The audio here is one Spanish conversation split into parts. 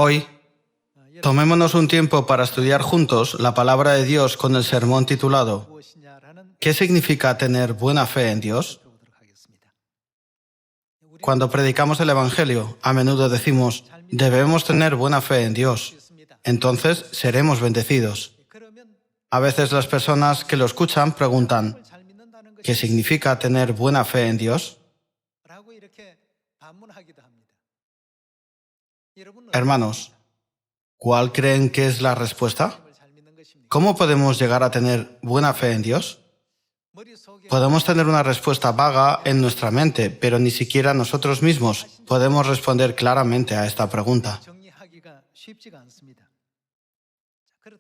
Hoy, tomémonos un tiempo para estudiar juntos la palabra de Dios con el sermón titulado ¿Qué significa tener buena fe en Dios? Cuando predicamos el Evangelio, a menudo decimos, debemos tener buena fe en Dios, entonces seremos bendecidos. A veces las personas que lo escuchan preguntan, ¿qué significa tener buena fe en Dios? Hermanos, ¿cuál creen que es la respuesta? ¿Cómo podemos llegar a tener buena fe en Dios? Podemos tener una respuesta vaga en nuestra mente, pero ni siquiera nosotros mismos podemos responder claramente a esta pregunta.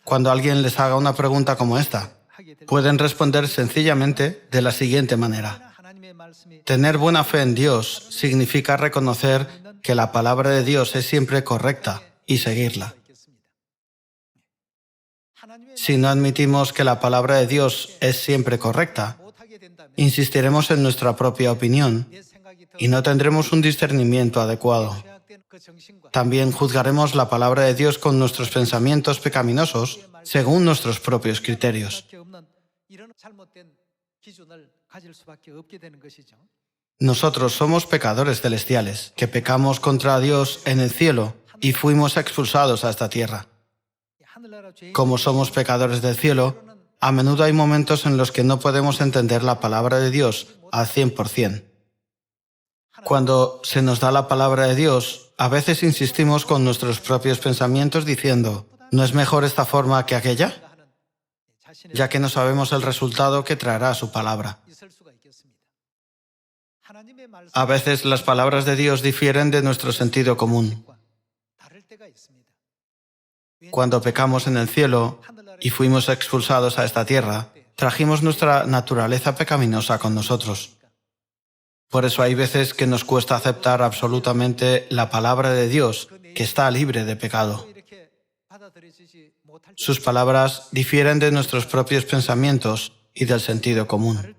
Cuando alguien les haga una pregunta como esta, pueden responder sencillamente de la siguiente manera. Tener buena fe en Dios significa reconocer que la palabra de Dios es siempre correcta y seguirla. Si no admitimos que la palabra de Dios es siempre correcta, insistiremos en nuestra propia opinión y no tendremos un discernimiento adecuado. También juzgaremos la palabra de Dios con nuestros pensamientos pecaminosos según nuestros propios criterios. Nosotros somos pecadores celestiales, que pecamos contra Dios en el cielo y fuimos expulsados a esta tierra. Como somos pecadores del cielo, a menudo hay momentos en los que no podemos entender la palabra de Dios al 100%. Cuando se nos da la palabra de Dios, a veces insistimos con nuestros propios pensamientos diciendo, ¿no es mejor esta forma que aquella? Ya que no sabemos el resultado que traerá su palabra. A veces las palabras de Dios difieren de nuestro sentido común. Cuando pecamos en el cielo y fuimos expulsados a esta tierra, trajimos nuestra naturaleza pecaminosa con nosotros. Por eso hay veces que nos cuesta aceptar absolutamente la palabra de Dios, que está libre de pecado. Sus palabras difieren de nuestros propios pensamientos y del sentido común.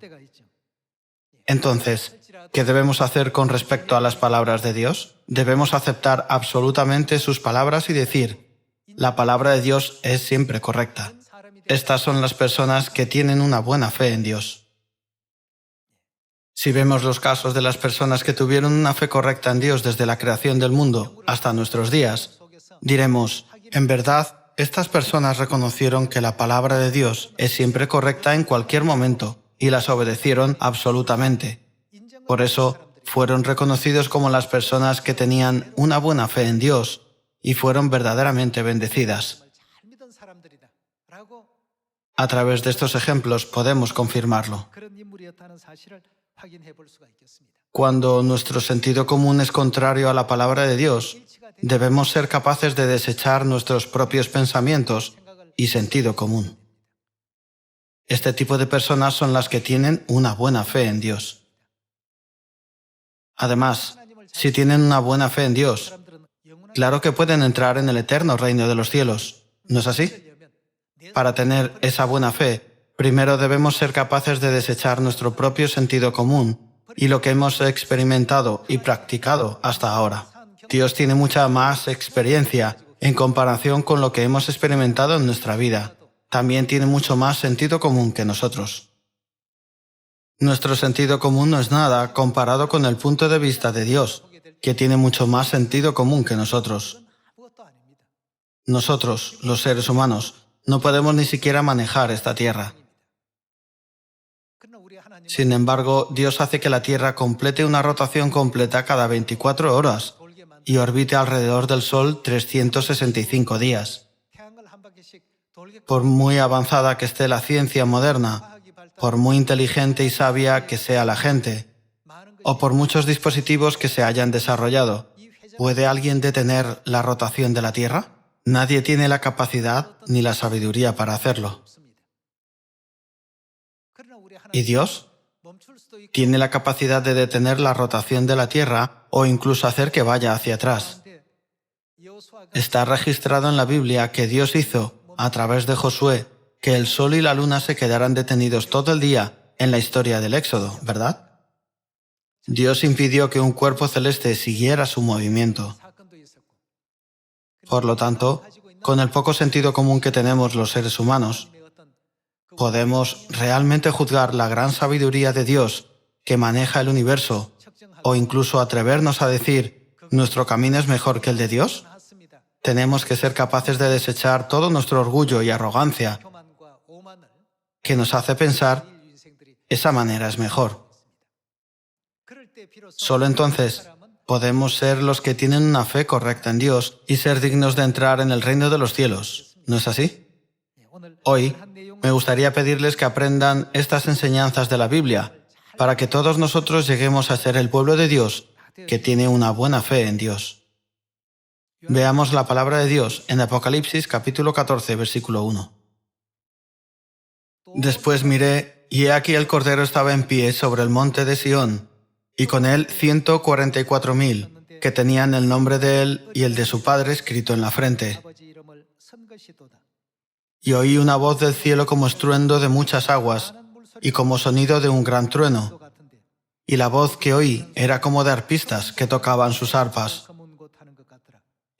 Entonces, ¿qué debemos hacer con respecto a las palabras de Dios? Debemos aceptar absolutamente sus palabras y decir, la palabra de Dios es siempre correcta. Estas son las personas que tienen una buena fe en Dios. Si vemos los casos de las personas que tuvieron una fe correcta en Dios desde la creación del mundo hasta nuestros días, diremos, en verdad, estas personas reconocieron que la palabra de Dios es siempre correcta en cualquier momento y las obedecieron absolutamente. Por eso, fueron reconocidos como las personas que tenían una buena fe en Dios y fueron verdaderamente bendecidas. A través de estos ejemplos podemos confirmarlo. Cuando nuestro sentido común es contrario a la palabra de Dios, debemos ser capaces de desechar nuestros propios pensamientos y sentido común. Este tipo de personas son las que tienen una buena fe en Dios. Además, si tienen una buena fe en Dios, claro que pueden entrar en el eterno reino de los cielos, ¿no es así? Para tener esa buena fe, primero debemos ser capaces de desechar nuestro propio sentido común y lo que hemos experimentado y practicado hasta ahora. Dios tiene mucha más experiencia en comparación con lo que hemos experimentado en nuestra vida. También tiene mucho más sentido común que nosotros. Nuestro sentido común no es nada comparado con el punto de vista de Dios, que tiene mucho más sentido común que nosotros. Nosotros, los seres humanos, no podemos ni siquiera manejar esta tierra. Sin embargo, Dios hace que la Tierra complete una rotación completa cada 24 horas y orbite alrededor del Sol 365 días. Por muy avanzada que esté la ciencia moderna, por muy inteligente y sabia que sea la gente, o por muchos dispositivos que se hayan desarrollado, ¿puede alguien detener la rotación de la Tierra? Nadie tiene la capacidad ni la sabiduría para hacerlo. ¿Y Dios? Tiene la capacidad de detener la rotación de la Tierra o incluso hacer que vaya hacia atrás. Está registrado en la Biblia que Dios hizo, a través de Josué, que el sol y la luna se quedaran detenidos todo el día en la historia del Éxodo, ¿verdad? Dios impidió que un cuerpo celeste siguiera su movimiento. Por lo tanto, con el poco sentido común que tenemos los seres humanos, podemos realmente juzgar la gran sabiduría de Dios que maneja el universo, o incluso atrevernos a decir, ¿nuestro camino es mejor que el de Dios? Tenemos que ser capaces de desechar todo nuestro orgullo y arrogancia que nos hace pensar, esa manera es mejor. Solo entonces podemos ser los que tienen una fe correcta en Dios y ser dignos de entrar en el reino de los cielos. ¿No es así? Hoy me gustaría pedirles que aprendan estas enseñanzas de la Biblia para que todos nosotros lleguemos a ser el pueblo de Dios que tiene una buena fe en Dios. Veamos la palabra de Dios en Apocalipsis capítulo 14, versículo 1. Después miré, y he aquí el Cordero estaba en pie sobre el monte de Sión, y con él 144,000, que tenían el nombre de él y el de su Padre escrito en la frente. Y oí una voz del cielo como estruendo de muchas aguas, y como sonido de un gran trueno. Y la voz que oí era como de arpistas que tocaban sus arpas.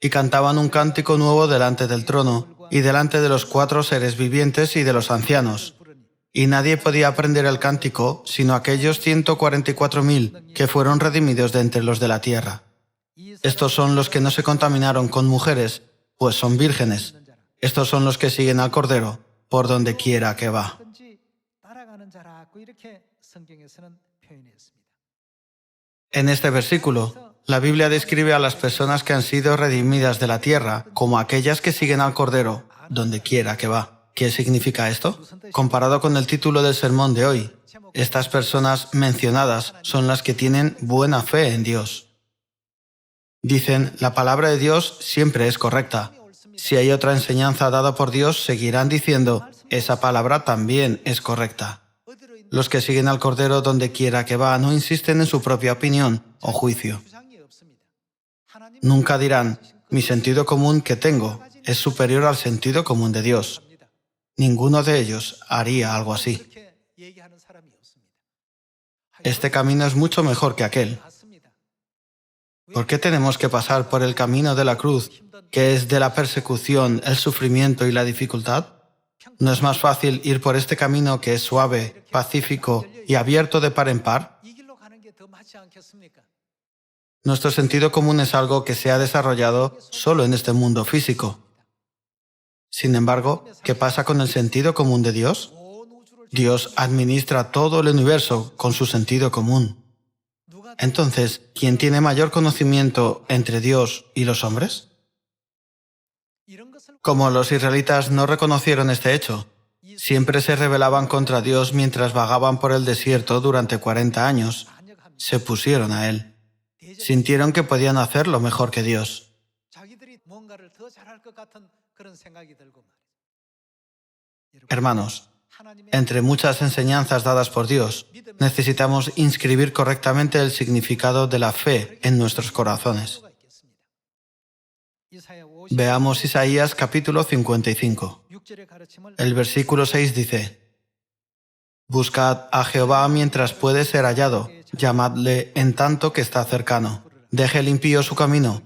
Y cantaban un cántico nuevo delante del trono, y delante de los 4 seres vivientes y de los ancianos. Y nadie podía aprender el cántico, sino aquellos 144,000 que fueron redimidos de entre los de la tierra. Estos son los que no se contaminaron con mujeres, pues son vírgenes. Estos son los que siguen al Cordero, por donde quiera que va. En este versículo, la Biblia describe a las personas que han sido redimidas de la tierra como aquellas que siguen al Cordero, donde quiera que va. ¿Qué significa esto? Comparado con el título del sermón de hoy, estas personas mencionadas son las que tienen buena fe en Dios. Dicen, la palabra de Dios siempre es correcta. Si hay otra enseñanza dada por Dios, seguirán diciendo, esa palabra también es correcta. Los que siguen al Cordero donde quiera que va no insisten en su propia opinión o juicio. Nunca dirán, mi sentido común que tengo es superior al sentido común de Dios. Ninguno de ellos haría algo así. Este camino es mucho mejor que aquel. ¿Por qué tenemos que pasar por el camino de la cruz, que es de la persecución, el sufrimiento y la dificultad? ¿No es más fácil ir por este camino que es suave, pacífico y abierto de par en par? Nuestro sentido común es algo que se ha desarrollado solo en este mundo físico. Sin embargo, ¿qué pasa con el sentido común de Dios? Dios administra todo el universo con su sentido común. Entonces, ¿quién tiene mayor conocimiento entre Dios y los hombres? Como los israelitas no reconocieron este hecho, siempre se rebelaban contra Dios mientras vagaban por el desierto durante 40 años, se pusieron a Él. Sintieron que podían hacerlo mejor que Dios. Hermanos, entre muchas enseñanzas dadas por Dios, necesitamos inscribir correctamente el significado de la fe en nuestros corazones. Veamos Isaías capítulo 55. El versículo 6 dice, Buscad a Jehová mientras puede ser hallado, llamadle en tanto que está cercano. Deje el impío su camino,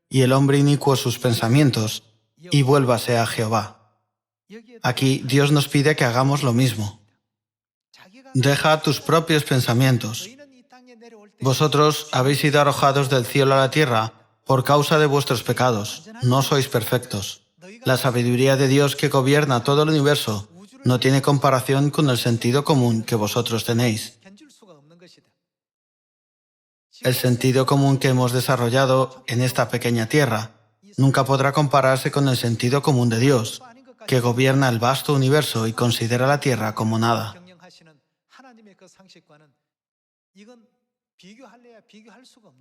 y el hombre inicuo sus pensamientos, y vuélvase a Jehová. Aquí Dios nos pide que hagamos lo mismo. Deja tus propios pensamientos. Vosotros habéis sido arrojados del cielo a la tierra por causa de vuestros pecados. No sois perfectos. La sabiduría de Dios que gobierna todo el universo no tiene comparación con el sentido común que vosotros tenéis. El sentido común que hemos desarrollado en esta pequeña tierra nunca podrá compararse con el sentido común de Dios, que gobierna el vasto universo y considera la tierra como nada.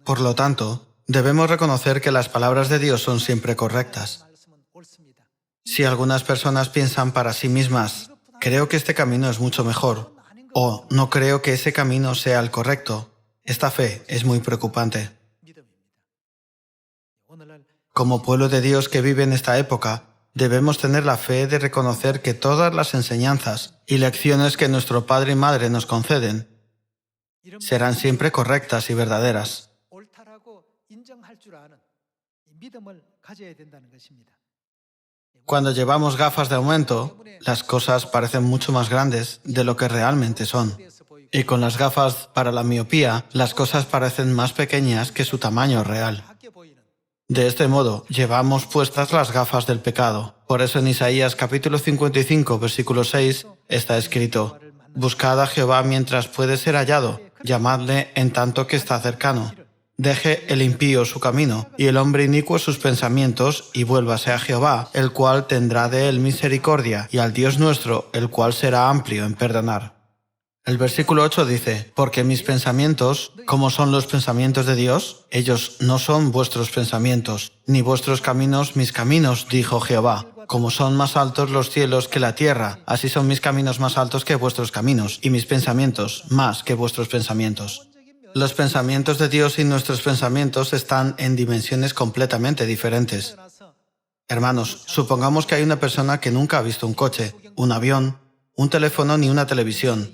Por lo tanto, debemos reconocer que las palabras de Dios son siempre correctas. Si algunas personas piensan para sí mismas, creo que este camino es mucho mejor, o no creo que ese camino sea el correcto, esta fe es muy preocupante. Como pueblo de Dios que vive en esta época, debemos tener la fe de reconocer que todas las enseñanzas y lecciones que nuestro Padre y Madre nos conceden serán siempre correctas y verdaderas. Cuando llevamos gafas de aumento, las cosas parecen mucho más grandes de lo que realmente son. Y con las gafas para la miopía, las cosas parecen más pequeñas que su tamaño real. De este modo, llevamos puestas las gafas del pecado. Por eso en Isaías capítulo 55, versículo 6, está escrito: «Buscad a Jehová mientras puede ser hallado, llamadle en tanto que está cercano. Deje el impío su camino, y el hombre inicuo sus pensamientos, y vuélvase a Jehová, el cual tendrá de él misericordia, y al Dios nuestro, el cual será amplio en perdonar». El versículo 8 dice: «Porque mis pensamientos, ¿cómo son los pensamientos de Dios? Ellos no son vuestros pensamientos, ni vuestros caminos mis caminos, dijo Jehová. Como son más altos los cielos que la tierra, así son mis caminos más altos que vuestros caminos, y mis pensamientos más que vuestros pensamientos». Los pensamientos de Dios y nuestros pensamientos están en dimensiones completamente diferentes. Hermanos, supongamos que hay una persona que nunca ha visto un coche, un avión, un teléfono ni una televisión.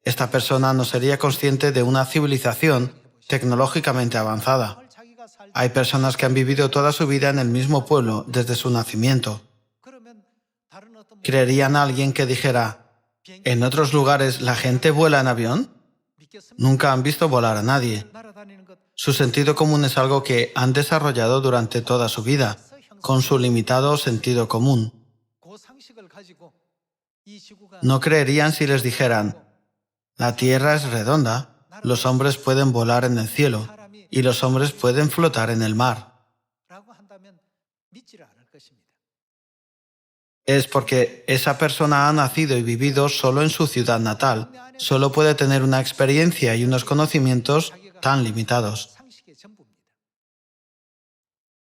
Esta persona no sería consciente de una civilización tecnológicamente avanzada. Hay personas que han vivido toda su vida en el mismo pueblo desde su nacimiento. ¿Creerían a alguien que dijera: «¿En otros lugares la gente vuela en avión?» Nunca han visto volar a nadie. Su sentido común es algo que han desarrollado durante toda su vida, con su limitado sentido común. No creerían si les dijeran: «La tierra es redonda, los hombres pueden volar en el cielo, y los hombres pueden flotar en el mar». Es porque esa persona ha nacido y vivido solo en su ciudad natal, solo puede tener una experiencia y unos conocimientos tan limitados.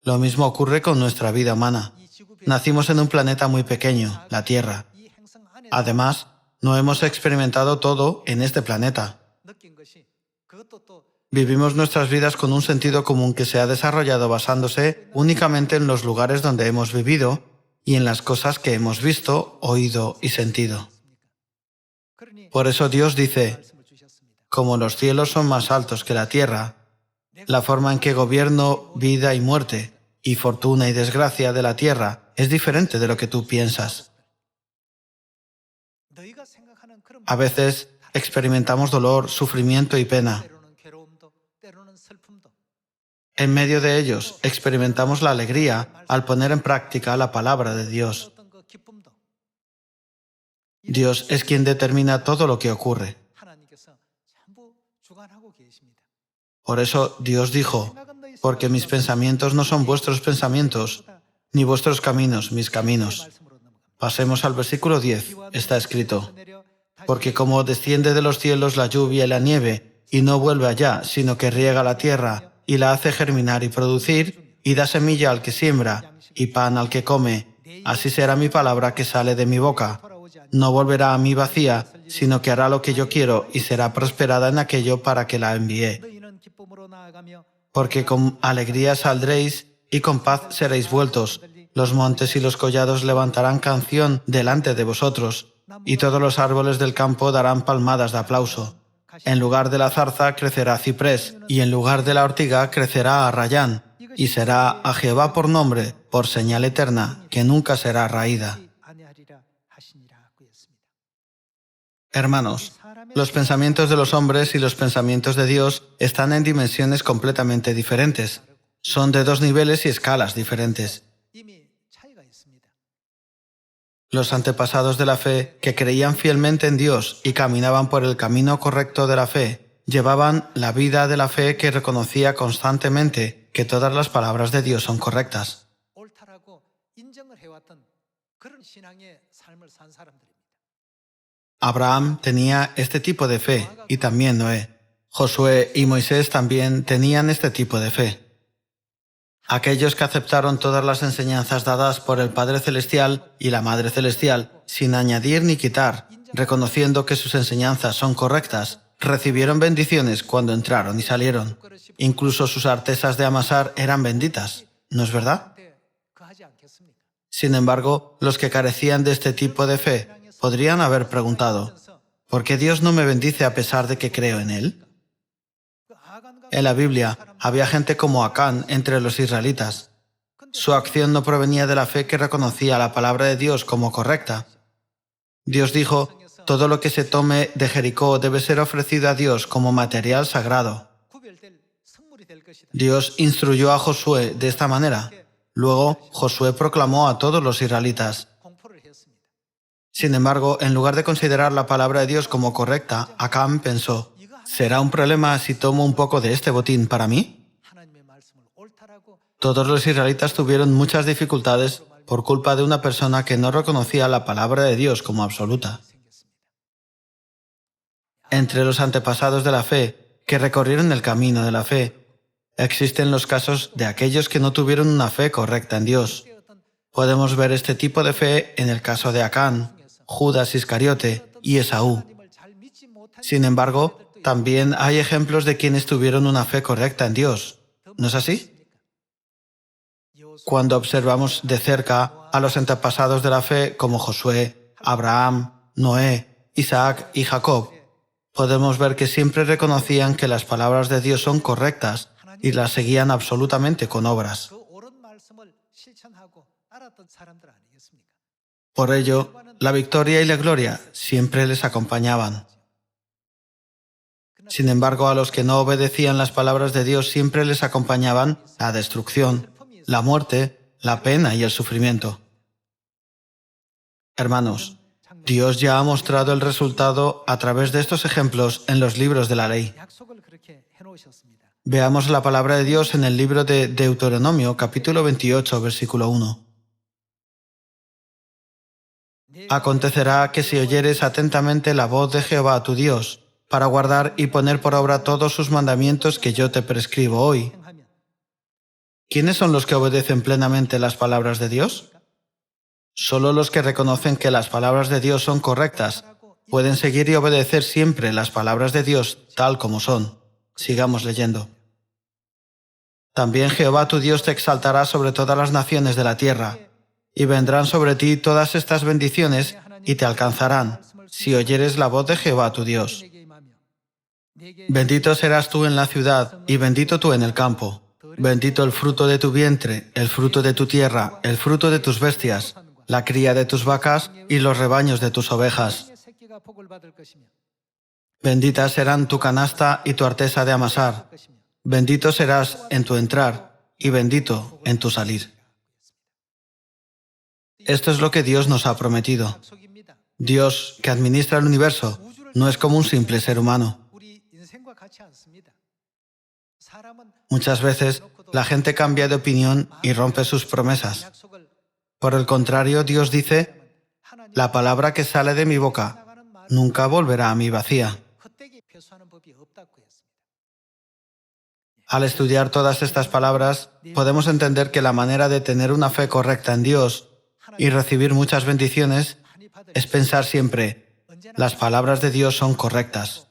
Lo mismo ocurre con nuestra vida humana. Nacimos en un planeta muy pequeño, la Tierra. Además, no hemos experimentado todo en este planeta. Vivimos nuestras vidas con un sentido común que se ha desarrollado basándose únicamente en los lugares donde hemos vivido y en las cosas que hemos visto, oído y sentido. Por eso Dios dice: «Como los cielos son más altos que la tierra, la forma en que gobierno vida y muerte, y fortuna y desgracia de la tierra es diferente de lo que tú piensas». A veces experimentamos dolor, sufrimiento y pena. En medio de ellos experimentamos la alegría al poner en práctica la palabra de Dios. Dios es quien determina todo lo que ocurre. Por eso Dios dijo: «Porque mis pensamientos no son vuestros pensamientos, ni vuestros caminos mis caminos». Pasemos al versículo 10. Está escrito: «Porque como desciende de los cielos la lluvia y la nieve, y no vuelve allá, sino que riega la tierra, y la hace germinar y producir, y da semilla al que siembra, y pan al que come, así será mi palabra que sale de mi boca. No volverá a mí vacía, sino que hará lo que yo quiero, y será prosperada en aquello para que la envié. Porque con alegría saldréis, y con paz seréis vueltos. Los montes y los collados levantarán canción delante de vosotros, y todos los árboles del campo darán palmadas de aplauso. En lugar de la zarza crecerá ciprés, y en lugar de la ortiga crecerá arrayán, y será a Jehová por nombre, por señal eterna, que nunca será raída». Hermanos, los pensamientos de los hombres y los pensamientos de Dios están en dimensiones completamente diferentes. Son de dos niveles y escalas diferentes. Los antepasados de la fe, que creían fielmente en Dios y caminaban por el camino correcto de la fe, llevaban la vida de la fe que reconocía constantemente que todas las palabras de Dios son correctas. Abraham tenía este tipo de fe, y también Noé. Josué y Moisés también tenían este tipo de fe. Aquellos que aceptaron todas las enseñanzas dadas por el Padre Celestial y la Madre Celestial, sin añadir ni quitar, reconociendo que sus enseñanzas son correctas, recibieron bendiciones cuando entraron y salieron. Incluso sus artesas de amasar eran benditas, ¿no es verdad? Sin embargo, los que carecían de este tipo de fe podrían haber preguntado: ¿por qué Dios no me bendice a pesar de que creo en Él? En la Biblia había gente como Acán entre los israelitas. Su acción no provenía de la fe que reconocía la palabra de Dios como correcta. Dios dijo, todo lo que se tome de Jericó debe ser ofrecido a Dios como material sagrado. Dios instruyó a Josué de esta manera. Luego, Josué proclamó a todos los israelitas. Sin embargo, en lugar de considerar la palabra de Dios como correcta, Acán pensó, ¿será un problema si tomo un poco de este botín para mí? Todos los israelitas tuvieron muchas dificultades por culpa de una persona que no reconocía la palabra de Dios como absoluta. Entre los antepasados de la fe, que recorrieron el camino de la fe, existen los casos de aquellos que no tuvieron una fe correcta en Dios. Podemos ver este tipo de fe en el caso de Acán, Judas Iscariote y Esaú. Sin embargo, también hay ejemplos de quienes tuvieron una fe correcta en Dios. ¿No es así? Cuando observamos de cerca a los antepasados de la fe como Josué, Abraham, Noé, Isaac y Jacob, podemos ver que siempre reconocían que las palabras de Dios son correctas y las seguían absolutamente con obras. Por ello, la victoria y la gloria siempre les acompañaban. Sin embargo, a los que no obedecían las palabras de Dios siempre les acompañaban la destrucción, la muerte, la pena y el sufrimiento. Hermanos, Dios ya ha mostrado el resultado a través de estos ejemplos en los libros de la ley. Veamos la palabra de Dios en el libro de Deuteronomio, capítulo 28, versículo 1. Acontecerá que si oyeres atentamente la voz de Jehová tu Dios, para guardar y poner por obra todos sus mandamientos que yo te prescribo hoy. ¿Quiénes son los que obedecen plenamente las palabras de Dios? Solo los que reconocen que las palabras de Dios son correctas pueden seguir y obedecer siempre las palabras de Dios tal como son. Sigamos leyendo. También Jehová tu Dios te exaltará sobre todas las naciones de la tierra, y vendrán sobre ti todas estas bendiciones y te alcanzarán, si oyeres la voz de Jehová tu Dios. Bendito serás tú en la ciudad, y bendito tú en el campo. Bendito el fruto de tu vientre, el fruto de tu tierra, el fruto de tus bestias, la cría de tus vacas y los rebaños de tus ovejas. Benditas serán tu canasta y tu artesa de amasar. Bendito serás en tu entrar, y bendito en tu salir. Esto es lo que Dios nos ha prometido. Dios, que administra el universo, no es como un simple ser humano. Muchas veces, la gente cambia de opinión y rompe sus promesas. Por el contrario, Dios dice, la palabra que sale de mi boca nunca volverá a mí vacía. Al estudiar todas estas palabras, podemos entender que la manera de tener una fe correcta en Dios y recibir muchas bendiciones es pensar siempre, las palabras de Dios son correctas.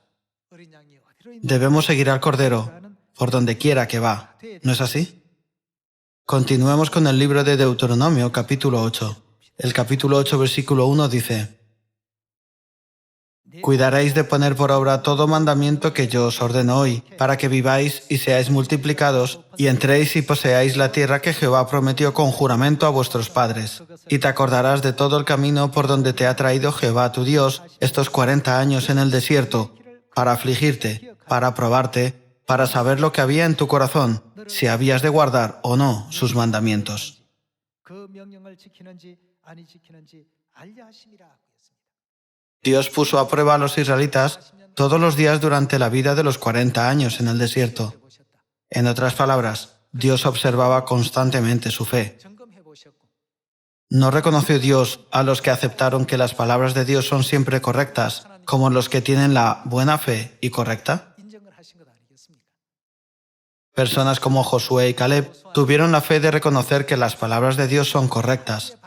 Debemos seguir al Cordero por donde quiera que va, ¿no es así? Continuemos con el libro de Deuteronomio, capítulo 8. El capítulo 8, versículo 1 dice, Cuidaréis de poner por obra todo mandamiento que yo os ordeno hoy, para que viváis y seáis multiplicados, y entréis y poseáis la tierra que Jehová prometió con juramento a vuestros padres. Y te acordarás de todo el camino por donde te ha traído Jehová tu Dios estos 40 años en el desierto, para afligirte, para probarte, para saber lo que había en tu corazón, si habías de guardar o no sus mandamientos. Dios puso a prueba a los israelitas todos los días durante la vida de los 40 años en el desierto. En otras palabras, Dios observaba constantemente su fe. ¿No reconoció Dios a los que aceptaron que las palabras de Dios son siempre correctas, como los que tienen la buena fe y correcta? Personas como Josué y Caleb tuvieron la fe de reconocer que las palabras de Dios son correctas.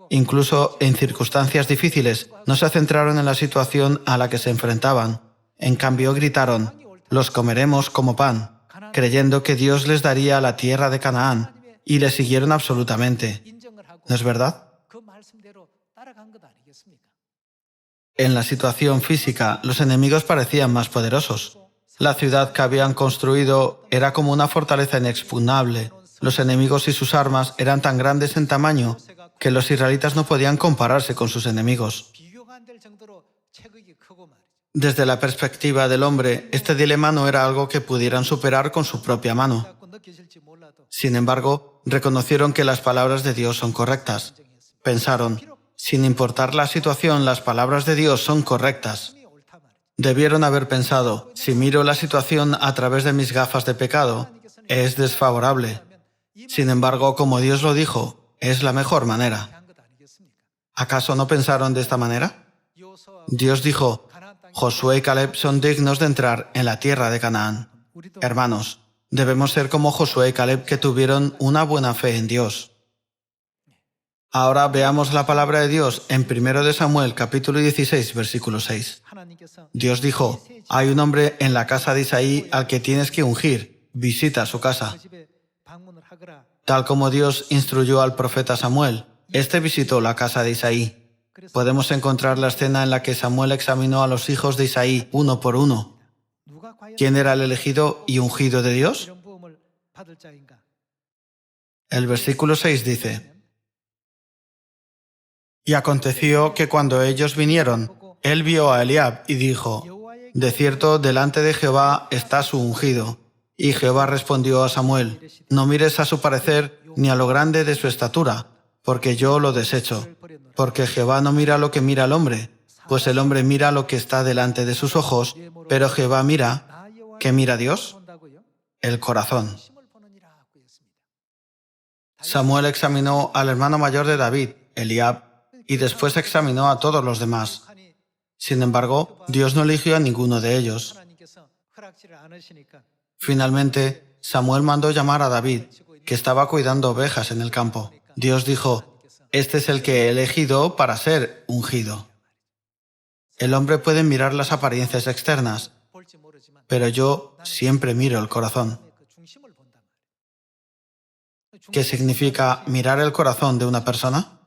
Incluso en circunstancias difíciles, no se centraron en la situación a la que se enfrentaban. En cambio, gritaron, «Los comeremos como pan», creyendo que Dios les daría la tierra de Canaán, y le siguieron absolutamente. ¿No es verdad? En la situación física, los enemigos parecían más poderosos. La ciudad que habían construido era como una fortaleza inexpugnable, Los enemigos y sus armas eran tan grandes en tamaño que los israelitas no podían compararse con sus enemigos. Desde la perspectiva del hombre, este dilema no era algo que pudieran superar con su propia mano. Sin embargo, reconocieron que las palabras de Dios son correctas. Pensaron, sin importar la situación, las palabras de Dios son correctas. Debieron haber pensado, si miro la situación a través de mis gafas de pecado, es desfavorable. Sin embargo, como Dios lo dijo, es la mejor manera. ¿Acaso no pensaron de esta manera? Dios dijo, Josué y Caleb son dignos de entrar en la tierra de Canaán. Hermanos, debemos ser como Josué y Caleb, que tuvieron una buena fe en Dios. Ahora veamos la palabra de Dios en 1 de Samuel, capítulo 16, versículo 6. Dios dijo, hay un hombre en la casa de Isaí al que tienes que ungir, visita su casa. Tal como Dios instruyó al profeta Samuel, este visitó la casa de Isaí. Podemos encontrar la escena en la que Samuel examinó a los hijos de Isaí uno por uno. ¿Quién era el elegido y ungido de Dios? El versículo 6 dice, y aconteció que cuando ellos vinieron, él vio a Eliab y dijo, de cierto, delante de Jehová está su ungido. Y Jehová respondió a Samuel, no mires a su parecer ni a lo grande de su estatura, porque yo lo desecho. Porque Jehová no mira lo que mira el hombre, pues el hombre mira lo que está delante de sus ojos, pero Jehová mira, ¿qué mira Dios? El corazón. Samuel examinó al hermano mayor de David, Eliab, y después examinó a todos los demás. Sin embargo, Dios no eligió a ninguno de ellos. Finalmente, Samuel mandó llamar a David, que estaba cuidando ovejas en el campo. Dios dijo, este es el que he elegido para ser ungido. El hombre puede mirar las apariencias externas, pero yo siempre miro el corazón. ¿Qué significa mirar el corazón de una persona?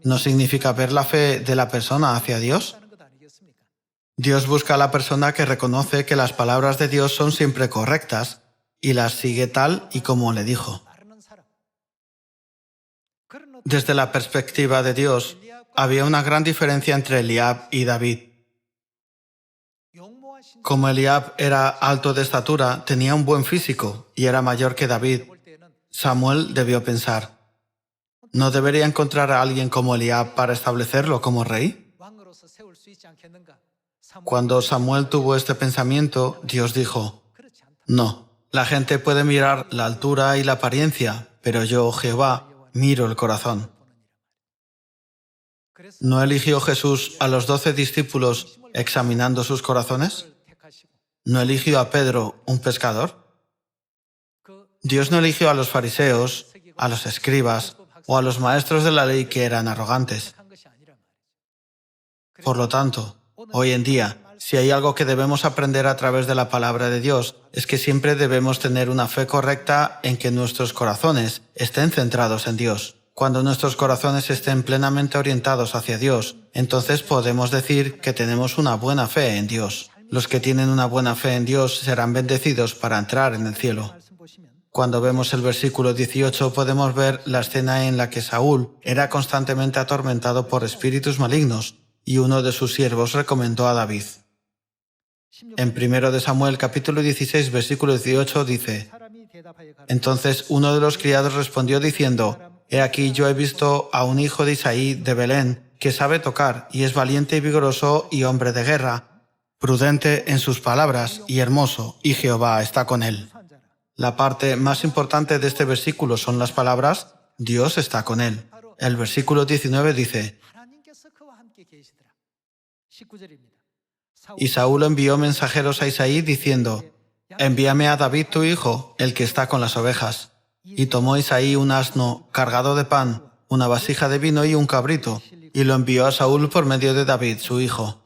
¿No significa ver la fe de la persona hacia Dios? Dios busca a la persona que reconoce que las palabras de Dios son siempre correctas y las sigue tal y como le dijo. Desde la perspectiva de Dios, había una gran diferencia entre Eliab y David. Como Eliab era alto de estatura, tenía un buen físico y era mayor que David, Samuel debió pensar, ¿no debería encontrar a alguien como Eliab para establecerlo como rey? Cuando Samuel tuvo este pensamiento, Dios dijo, no, la gente puede mirar la altura y la apariencia, pero yo, Jehová, miro el corazón. ¿No eligió Jesús a los 12 discípulos examinando sus corazones? ¿No eligió a Pedro, un pescador? Dios no eligió a los fariseos, a los escribas o a los maestros de la ley que eran arrogantes. Por lo tanto, hoy en día, si hay algo que debemos aprender a través de la palabra de Dios, es que siempre debemos tener una fe correcta en que nuestros corazones estén centrados en Dios. Cuando nuestros corazones estén plenamente orientados hacia Dios, entonces podemos decir que tenemos una buena fe en Dios. Los que tienen una buena fe en Dios serán bendecidos para entrar en el cielo. Cuando vemos el versículo 18 podemos ver la escena en la que Saúl era constantemente atormentado por espíritus malignos y uno de sus siervos recomendó a David. En 1 de Samuel capítulo 16 versículo 18 dice, entonces uno de los criados respondió diciendo, he aquí yo he visto a un hijo de Isaí de Belén que sabe tocar y es valiente y vigoroso y hombre de guerra, prudente en sus palabras y hermoso, y Jehová está con él. La parte más importante de este versículo son las palabras, Dios está con él. El versículo 19 dice, y Saúl envió mensajeros a Isaí diciendo, envíame a David tu hijo, el que está con las ovejas. Y tomó Isaí un asno cargado de pan, una vasija de vino y un cabrito, y lo envió a Saúl por medio de David su hijo.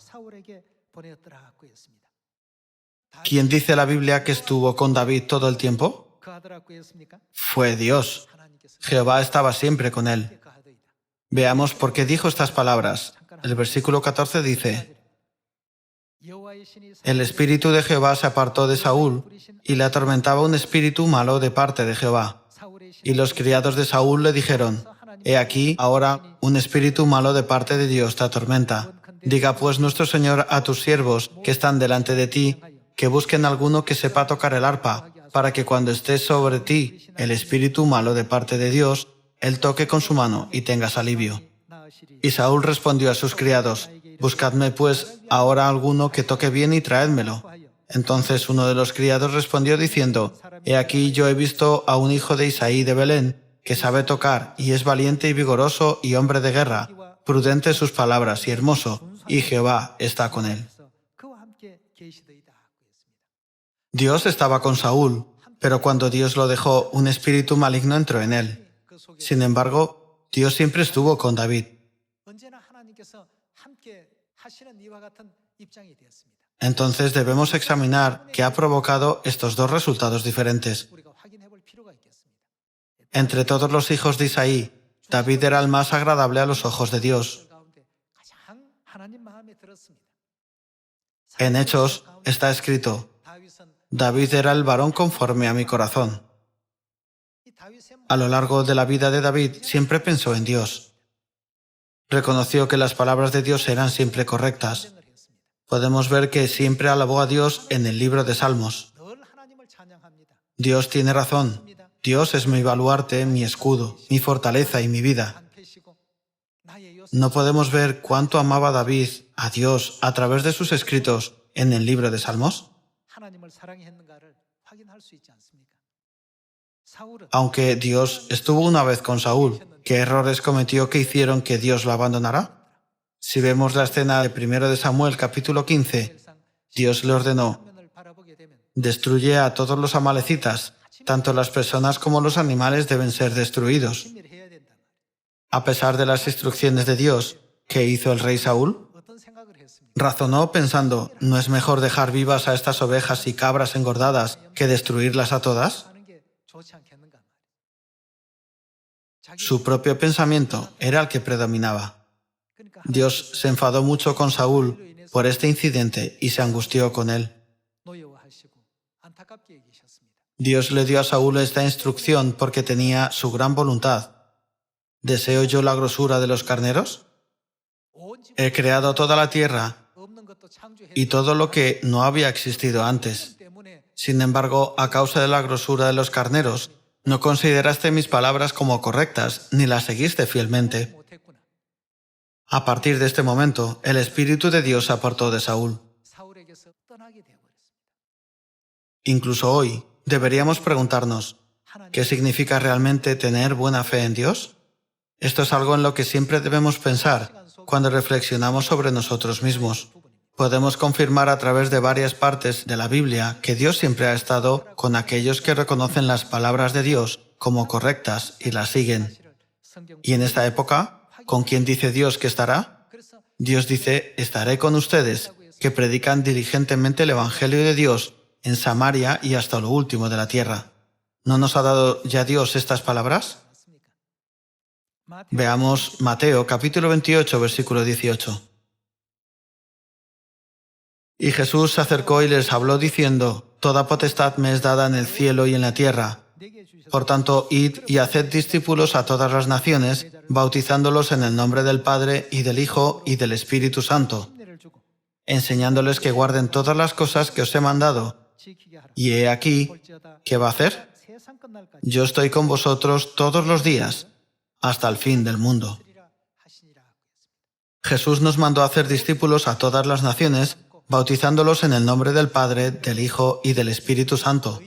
¿Quién dice la Biblia que estuvo con David todo el tiempo? Fue Dios. Jehová estaba siempre con él. Veamos por qué dijo estas palabras. El versículo 14 dice, el espíritu de Jehová se apartó de Saúl y le atormentaba un espíritu malo de parte de Jehová. Y los criados de Saúl le dijeron: He aquí, ahora un espíritu malo de parte de Dios te atormenta. Diga pues nuestro Señor a tus siervos que están delante de ti, que busquen alguno que sepa tocar el arpa, para que cuando esté sobre ti el espíritu malo de parte de Dios, él toque con su mano y tengas alivio. Y Saúl respondió a sus criados: Buscadme pues ahora alguno que toque bien y traédmelo. Entonces uno de los criados respondió diciendo: He aquí yo he visto a un hijo de Isaí de Belén, que sabe tocar, y es valiente y vigoroso y hombre de guerra, prudente sus palabras y hermoso, y Jehová está con él. Dios estaba con Saúl, pero cuando Dios lo dejó, un espíritu maligno entró en él. Sin embargo, Dios siempre estuvo con David. Entonces debemos examinar qué ha provocado estos dos resultados diferentes. Entre todos los hijos de Isaí, David era el más agradable a los ojos de Dios. En Hechos está escrito: David era el varón conforme a mi corazón. A lo largo de la vida de David siempre pensó en Dios. Reconoció que las palabras de Dios eran siempre correctas. Podemos ver que siempre alabó a Dios en el libro de Salmos. Dios tiene razón. Dios es mi baluarte, mi escudo, mi fortaleza y mi vida. ¿No podemos ver cuánto amaba David a Dios a través de sus escritos en el libro de Salmos? Aunque Dios estuvo una vez con Saúl, ¿qué errores cometió que hicieron que Dios lo abandonara? Si vemos la escena de 1 de Samuel, capítulo 15, Dios le ordenó: destruye a todos los amalecitas, tanto las personas como los animales deben ser destruidos. A pesar de las instrucciones de Dios, ¿qué hizo el rey Saúl? Razonó pensando: ¿no es mejor dejar vivas a estas ovejas y cabras engordadas que destruirlas a todas? Su propio pensamiento era el que predominaba. Dios se enfadó mucho con Saúl por este incidente y se angustió con él. Dios le dio a Saúl esta instrucción porque tenía su gran voluntad. ¿Deseo yo la grosura de los carneros? He creado toda la tierra y todo lo que no había existido antes. Sin embargo, a causa de la grosura de los carneros, no consideraste mis palabras como correctas, ni las seguiste fielmente. A partir de este momento, el Espíritu de Dios se apartó de Saúl. Incluso hoy, deberíamos preguntarnos: ¿qué significa realmente tener buena fe en Dios? Esto es algo en lo que siempre debemos pensar cuando reflexionamos sobre nosotros mismos. Podemos confirmar a través de varias partes de la Biblia que Dios siempre ha estado con aquellos que reconocen las palabras de Dios como correctas y las siguen. Y en esta época, ¿con quién dice Dios que estará? Dios dice: estaré con ustedes, que predican diligentemente el Evangelio de Dios en Samaria y hasta lo último de la tierra. ¿No nos ha dado ya Dios estas palabras? Veamos Mateo capítulo 28, versículo 18. Y Jesús se acercó y les habló diciendo: Toda potestad me es dada en el cielo y en la tierra. Por tanto, id y haced discípulos a todas las naciones, bautizándolos en el nombre del Padre y del Hijo y del Espíritu Santo, enseñándoles que guarden todas las cosas que os he mandado. Y he aquí, ¿qué va a hacer? Yo estoy con vosotros todos los días, hasta el fin del mundo. Jesús nos mandó a hacer discípulos a todas las naciones, bautizándolos en el nombre del Padre, del Hijo y del Espíritu Santo.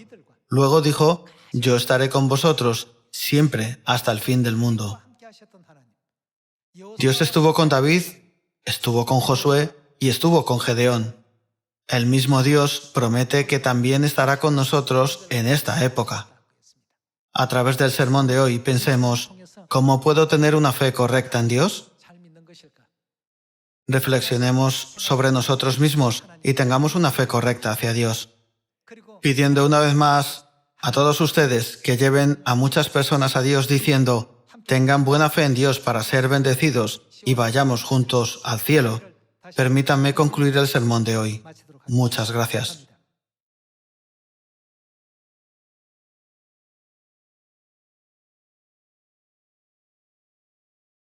Luego dijo: yo estaré con vosotros siempre hasta el fin del mundo. Dios estuvo con David, estuvo con Josué y estuvo con Gedeón. El mismo Dios promete que también estará con nosotros en esta época. A través del sermón de hoy pensemos: ¿cómo puedo tener una fe correcta en Dios? Reflexionemos sobre nosotros mismos y tengamos una fe correcta hacia Dios. Pidiendo una vez más a todos ustedes que lleven a muchas personas a Dios diciendo: tengan buena fe en Dios para ser bendecidos y vayamos juntos al cielo. Permítanme concluir el sermón de hoy. Muchas gracias.